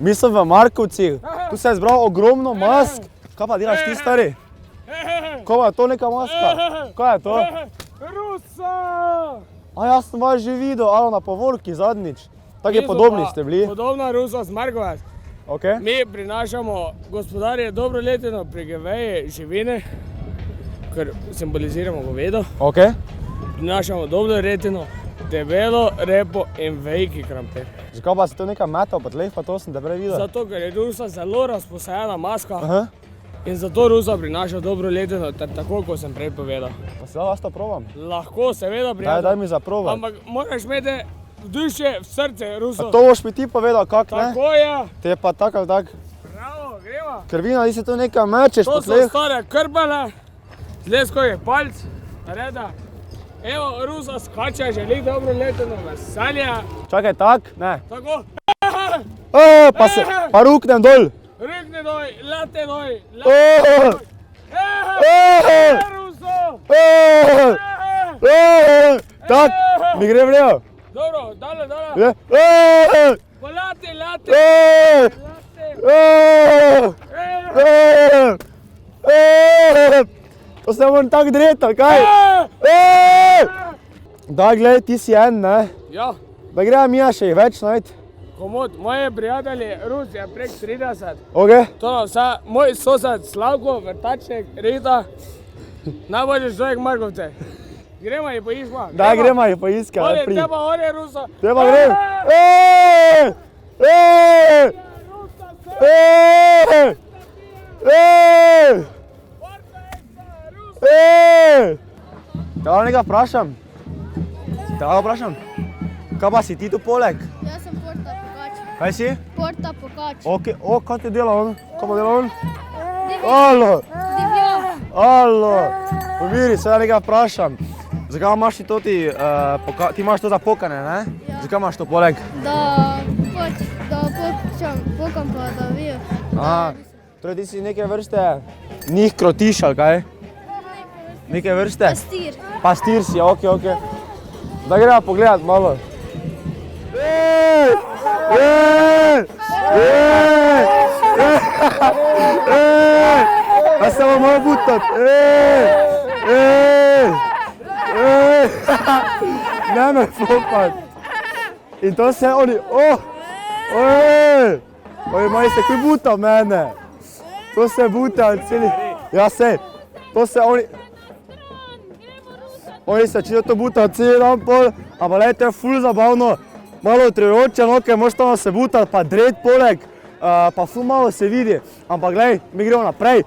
Mi smo v Markovcih, tu se je zbral ogromno mask. Kaj pa delaš ti, stari? Kaj je to neka maska? Kaj je to? Rusa! A jaz sem vas že videl, alo na povorki zadnjič. Taki podobni ste bili. Podobna Rusa z Markovac. Okay. Mi prinašamo gospodarje dobro leteno pri goveji živine, ker simboliziramo govedo. Okay. Prinašamo dobro leteno, debelo repo in veliki krampir. Zakaj pa si to nekaj metal po tleh, pa to sem te prej videl? Zato, ker je Rusa zelo razposajena maska. Aha. In zato Rusa prinaša dobro leteno, ter tako, kot sem prej povedal. Pa se da vas to probam? Lahko, seveda, prijatelj. Daj mi za probat. Ampak moraš imeti duše v srce, Ruso. A to boš mi ti povedal, kak ne? Tako je. Te je pa tak ali tak. Bravo, gremo. Krvina, ti se tu nekaj mečeš po To so tleh. stare krbele, zlesko je palc, reda. Evo, Rusa skače, želi dobro leteno veselje. Čakaj, tak? Ne. Tako. Pa ruknem dol. Rukni doj, late doj, Ruso! Tak, mi gre vrejo. Dobro, dale. Pa late. To se moram tak dreti, ali kaj? Daj, glej, ti si en, ne? Ja. Da greva mi še jih več najti. Komod, moje prijatelji, Rus je prek 30. Ok? To vsa, moj sosed Slavko, vrtačnik, Rita, najboljši človek Markovce. Gremo jih poišma. Daj, gremo jih poiskati. Ode, te pa ode, Rusa. Te pa grem. Te nekaj vprašam? Kaj pa si ti tu poleg? Jaz sem Porta Pokač. Kaj si? Porta Pokač. Ok, kaj ti dela on? Kaj pa dela on? Alo! Divjo. Pomiri, se nekaj vprašam. Zakaj imaš ti to ti imaš to za pokane, ne? Ja. Zakaj imaš to poleg? Da pokam pa da vijo. Torej ti si neke vrste njih krotiš, ali kaj? Neke vrste? Pastir. Pastir si, ok. Da greva pogledat malo. A se vam malo butat. Ne me fopat. In to se oni, Oj, maj se kaj buta mene. To se buta celi. Ja se, to se oni se čisto to buta celi dan pol, ampak lej, to je ful zabavno. Malo utrujoče, no, ker moraš tam se butat, pa dret poleg, pa ful malo se vidi. Ampak glej, mi gremo naprej.